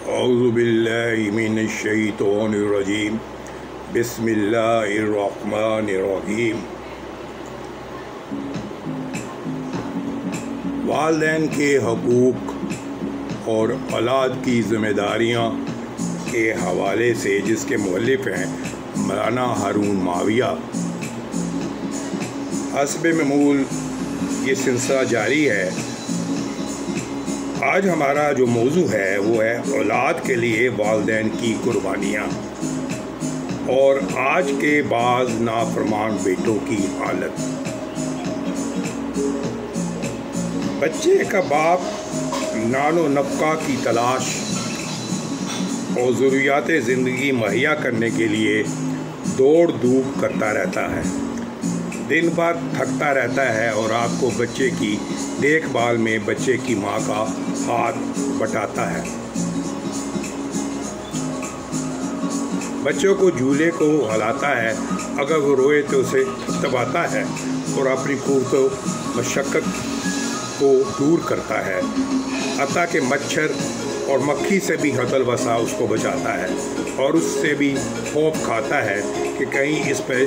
اعوذ باللہ من الشیطان الرجیم بسم اللہ الرحمن الرحیم۔ والدین کے حقوق اور اولاد کی ذمہ داریاں کے حوالے سے، جس کے مؤلف ہیں مولانا ہارون معاویہ، حسب معمول یہ سلسلہ جاری ہے۔ آج ہمارا جو موضوع ہے وہ ہے اولاد کے لیے والدین کی قربانیاں اور آج کے بعض نافرمان بیٹوں کی حالت۔ بچے کا باپ نان و نفقہ کی تلاش اور ضروریات زندگی مہیا کرنے کے لیے دوڑ دھوپ کرتا رہتا ہے، دن بھر تھکتا رہتا ہے اور رات کو بچے کی دیکھ بھال میں بچے کی ماں کا ہاتھ بٹاتا ہے، بچوں کو جھولے کو ہلاتا ہے، اگر وہ روئے تو اسے تھپتھپاتا ہے اور اپنی قوت و مشقت کو دور کرتا ہے، حتیٰ کہ مچھر اور مکھی سے بھی حد الوسع اس کو بچاتا ہے اور اس سے بھی خوف کھاتا ہے کہ کہیں اس پہ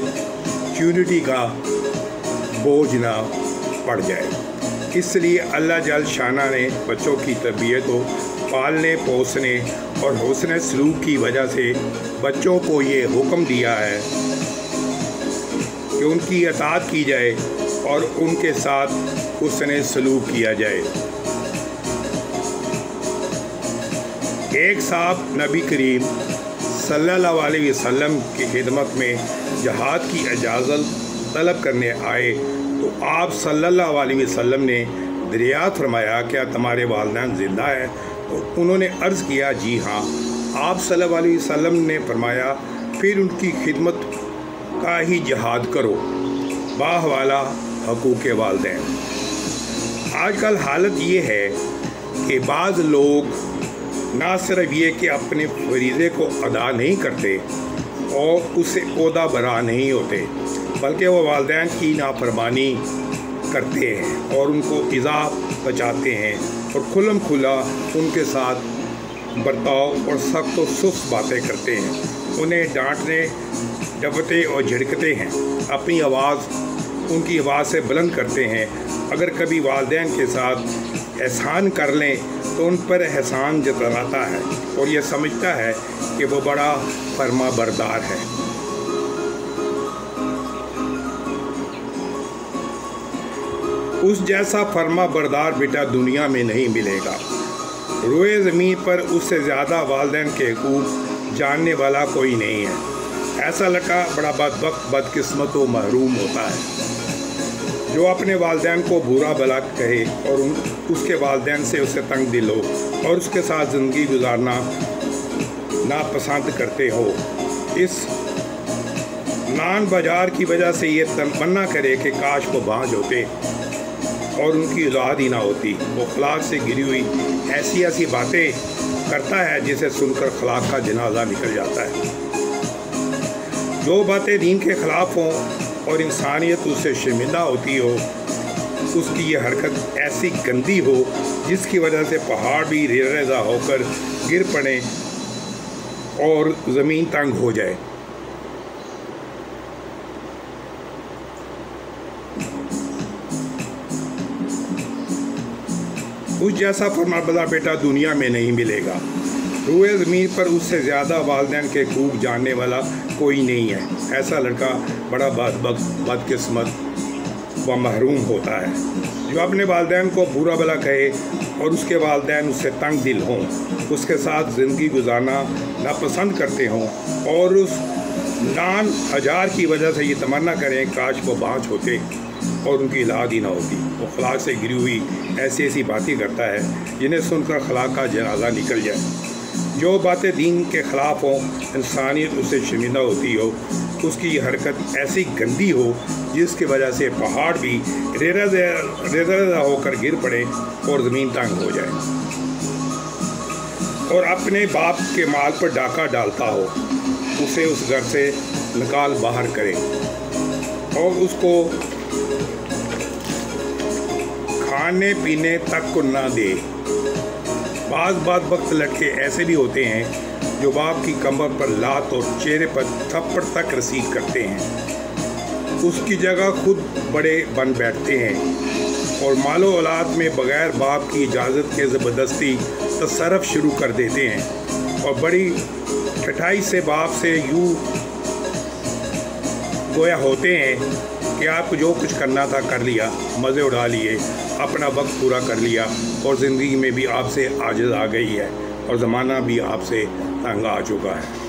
چیونٹی کا بوجھ نہ پڑ جائے۔ اس لیے اللہ جل شانہ نے بچوں کی تربیت کو پالنے پوسنے اور حسن سلوک کی وجہ سے بچوں کو یہ حکم دیا ہے کہ ان کی اطاعت کی جائے اور ان کے ساتھ حسن سلوک کیا جائے۔ ایک صاحب نبی کریم صلی اللہ علیہ وسلم کی خدمت میں جہاد کی اجازت طلب کرنے آئے تو آپ صلی اللہ علیہ وسلم نے دریافت فرمایا، کیا تمہارے والدین زندہ ہیں؟ تو انہوں نے عرض کیا، جی ہاں۔ آپ صلی اللہ علیہ وسلم نے فرمایا، پھر ان کی خدمت کا ہی جہاد کرو، باحوالہ حقوق والدین۔ آج کل حالت یہ ہے کہ بعض لوگ نہ صرف یہ کہ اپنے فریضے کو ادا نہیں کرتے اور اس سے عہدہ برا نہیں ہوتے، بلکہ وہ والدین کی نافرمانی کرتے ہیں اور ان کو ایذا پہنچاتے ہیں اور کھلم کھلا ان کے ساتھ برتاؤ اور سخت و سست باتیں کرتے ہیں، انہیں ڈانٹنے ڈپٹتے اور جھڑکتے ہیں، اپنی آواز ان کی آواز سے بلند کرتے ہیں۔ اگر کبھی والدین کے ساتھ احسان کر لیں تو ان پر احسان جتلاتا ہے اور یہ سمجھتا ہے کہ وہ بڑا فرما بردار ہے۔ اس جیسا فرما بردار بیٹا دنیا میں نہیں ملے گا۔ روئے زمین پر اس سے زیادہ والدین کے حقوق جاننے والا کوئی نہیں ہے۔ ایسا لڑکا بڑا بدبخت، بدقسمت و محروم ہوتا ہے جو اپنے والدین کو برا بھلا کہے اور اس کے والدین سے اسے تنگ دل ہو اور اس کے ساتھ زندگی گزارنا ناپسند کرتے ہو۔ اس نان بازار کی وجہ سے یہ تمنا کرے کہ کاش وہ بانجھ ہوتے اور ان کی اولاد ہی نہ ہوتی۔ وہ اخلاق سے گری ہوئی ایسی باتیں کرتا ہے جسے سن کر اخلاق کا جنازہ نکل جاتا ہے۔ جو باتیں دین کے خلاف ہوں اور انسانیت اس سے شرمندہ ہوتی ہو، اس کی یہ حرکت ایسی گندی ہو جس کی وجہ سے پہاڑ بھی ریزہ ہو کر گر پڑیں اور زمین تنگ ہو جائے۔ اس جیسا فرمانبردار بیٹا دنیا میں نہیں ملے گا۔ روئے زمین پر اس سے زیادہ والدین کے حقوق جاننے والا کوئی نہیں ہے۔ ایسا لڑکا بڑا بدبخت، بدقسمت و محروم ہوتا ہے جو اپنے والدین کو برا بھلا کہے اور اس کے والدین اس سے تنگ دل ہوں، اس کے ساتھ زندگی گزارنا ناپسند کرتے ہوں اور اس نان ہزار کی وجہ سے یہ تمنا کریں کاش وہ بانجھ ہوتے اور ان کی اولاد ہی نہ ہوتی۔ وہ اخلاق سے گری ہوئی ایسی باتیں کرتا ہے جنہیں سن کر اخلاق کا جنازہ نکل جائے۔ جو باتیں دین کے خلاف ہوں، انسانیت اس سے شرمندہ ہوتی ہو، اس کی یہ حرکت ایسی گندی ہو جس کی وجہ سے پہاڑ بھی ریزہ ہو کر گر پڑے اور زمین تنگ ہو جائے، اور اپنے باپ کے مال پر ڈاکہ ڈالتا ہو، اسے اس گھر سے نکال باہر کرے اور اس کو کھانے پینے تک کو نہ دے، بعض وقت لڑکے ایسے بھی ہوتے ہیں جو باپ کی کمر پر لات اور چہرے پر تھپڑ تک رسید کرتے ہیں، اس کی جگہ خود بڑے بن بیٹھتے ہیں اور مال و اولاد میں بغیر باپ کی اجازت کے زبردستی تصرف شروع کر دیتے ہیں، اور بڑی ٹھٹائی سے باپ سے یوں گویا ہوتے ہیں کہ آپ کو جو کچھ کرنا تھا کر لیا، مزے اڑا لیے، اپنا وقت پورا کر لیا، اور زندگی میں بھی آپ سے عاجز آ گئی ہے اور زمانہ بھی آپ سے تنگ آ چکا ہے۔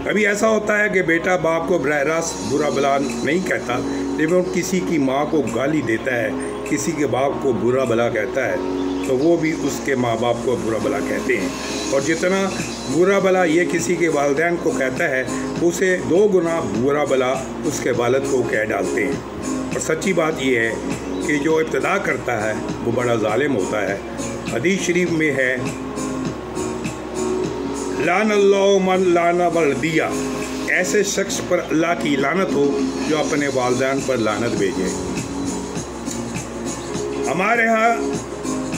کبھی ایسا ہوتا ہے کہ بیٹا باپ کو براہ راست برا بلا نہیں کہتا، لیکن کسی کی ماں کو گالی دیتا ہے، کسی کے باپ کو برا بلا کہتا ہے تو وہ بھی اس کے ماں باپ کو برا بلا کہتے ہیں، اور جتنا برا بلا یہ کسی کے والدین کو کہتا ہے اسے 2 گنا برا بلا اس کے والد کو کہہ ڈالتے ہیں۔ اور سچی بات یہ ہے کہ جو ابتدا کرتا ہے وہ بڑا ظالم ہوتا ہے۔ حدیث شریف میں ہے، لعن اللہ من لعن والدیہ، ایسے شخص پر اللہ کی لعنت ہو جو اپنے والدین پر لعنت بھیجے۔ ہمارے ہاں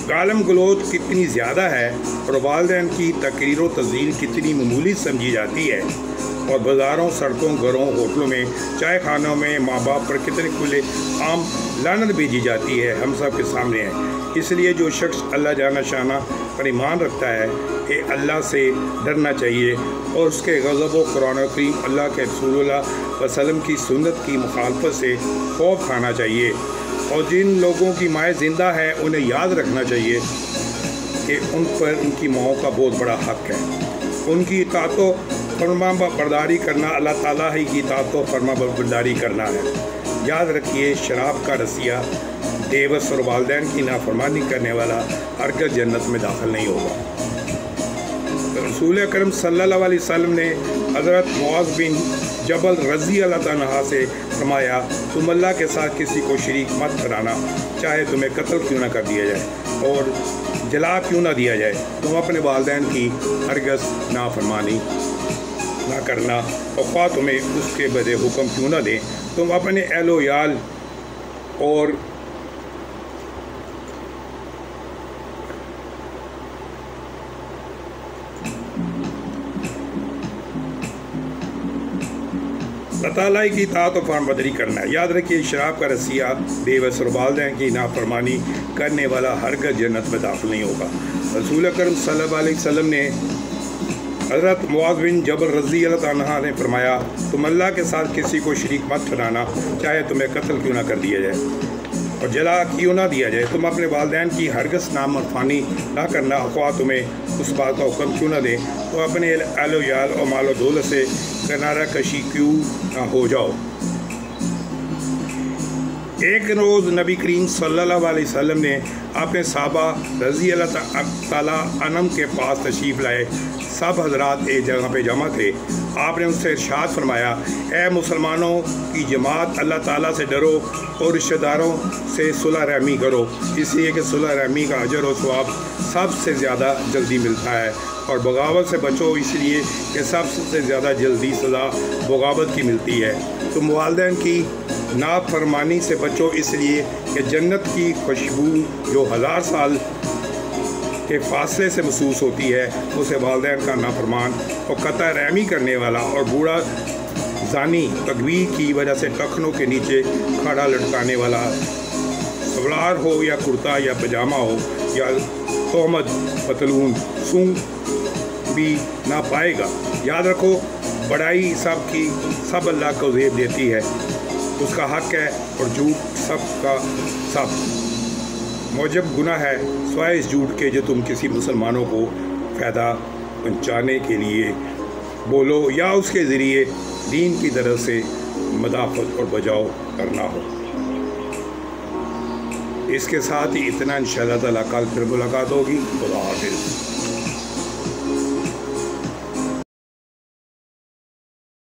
گالم گلوچ کتنی زیادہ ہے اور والدین کی تقریر و تذلیل کتنی معمولی سمجھی جاتی ہے، اور بازاروں، سڑکوں، گھروں، ہوٹلوں میں، چائے خانوں میں ماں باپ پر کتنے کھلے عام لعنت بھیجی جاتی ہے، ہم سب کے سامنے ہے۔ اس لیے جو شخص اللہ جانا شانہ پر ایمان رکھتا ہے کہ اللہ سے ڈرنا چاہیے اور اس کے غضب و قرآن کریم اللہ کے رسول اللہ علیہ وسلم کی سنت کی مخالفت سے خوف کھانا چاہیے، اور جن لوگوں کی مائیں زندہ ہیں انہیں یاد رکھنا چاہیے کہ ان پر ان کی ماؤں کا بہت بڑا حق ہے۔ ان کی اطاعت و فرما برداری کرنا اللہ تعالیٰ ہی کی اطاعت و فرما برداری کرنا ہے۔ یاد رکھیے، شراب کا رسیہ، دیوس اور والدین کی نافرمانی کرنے والا ہرگز جنت میں داخل نہیں ہوگا۔ رسول اکرم صلی اللہ علیہ وسلم نے حضرت معاذ بن جبل رضی اللہ عنہ سے فرمایا، تم اللہ کے ساتھ کسی کو شریک مت ٹھہرانا، چاہے تمہیں قتل کیوں نہ کر دیا جائے اور جلا کیوں نہ دیا جائے۔ تم اپنے والدین کی ہرگز نافرمانی نہ کرنا، اور خواہ تمہیں اس کے بدے حکم کیوں نہ دیں۔ تم اپنے اہل و عیال اور اللہ تعالیٰ کی اطاعت و فرمانبرداری کرنا ہے۔ یاد رکھیے، شراب کا رسیہ، دیوس اور والدین کی نافرمانی کرنے والا ہرگز جنت میں داخل نہیں ہوگا۔ رسول اکرم صلی اللہ علیہ وسلم نے حضرت معاذ بن جبل رضی اللہ عنہ نے فرمایا، تم اللہ کے ساتھ کسی کو شریک مت ٹھہرانا، چاہے تمہیں قتل کیوں نہ کر دیا جائے اور جلا کیوں نہ دیا جائے۔ تم اپنے والدین کی ہرگز نافرمانی نہ کرنا، خواہ تمہیں اس بات کا حکم کیوں نہ دیں۔ تو اپنے اہل و عیال اور مال و دولت سے کنارہ کشی کیوں نہ ہو جاؤ۔ ایک روز نبی کریم صلی اللہ علیہ وسلم نے اپنے صحابہ رضی اللہ تعالیٰ عنہم کے پاس تشریف لائے۔ سب حضرات ایک جگہ پہ جمع تھے۔ آپ نے ان سے ارشاد فرمایا، اے مسلمانوں کی جماعت، اللہ تعالیٰ سے ڈرو اور رشتہ داروں سے صلح رحمی کرو، اس لیے کہ صلح رحمی کا اجر و ثواب سب سے زیادہ جلدی ملتا ہے، اور بغاوت سے بچو، اس لیے کہ سب سے زیادہ جلدی سزا بغاوت کی ملتی ہے۔ تم والدین کی نافرمانی سے بچو، اس لیے کہ جنت کی خوشبو جو 1000 سال کے فاصلے سے محسوس ہوتی ہے، اسے والدین کا نافرمان اور قطع رحمی کرنے والا اور بوڑھا زانی تقویر کی وجہ سے ٹخنوں کے نیچے کھڑا لٹکانے والا، سوار ہو یا کرتا یا پجامہ ہو یا تہمت پتلون، سونگ بھی نہ پائے گا۔ یاد رکھو، بڑائی سب کی سب اللہ کو زیب دیتی ہے، اس کا حق ہے، اور جھوٹ سب کا سب موجب گناہ ہے، سوائے اس جھوٹ کے جو تم کسی مسلمانوں کو فائدہ پہنچانے کے لیے بولو یا اس کے ذریعے دین کی طرف سے مدافعت اور بچاؤ کرنا ہو۔ اس کے ساتھ ہی اتنا انشاءاللہ تعالیٰ کل پھر ملاقات ہوگی۔ خدا حافظ۔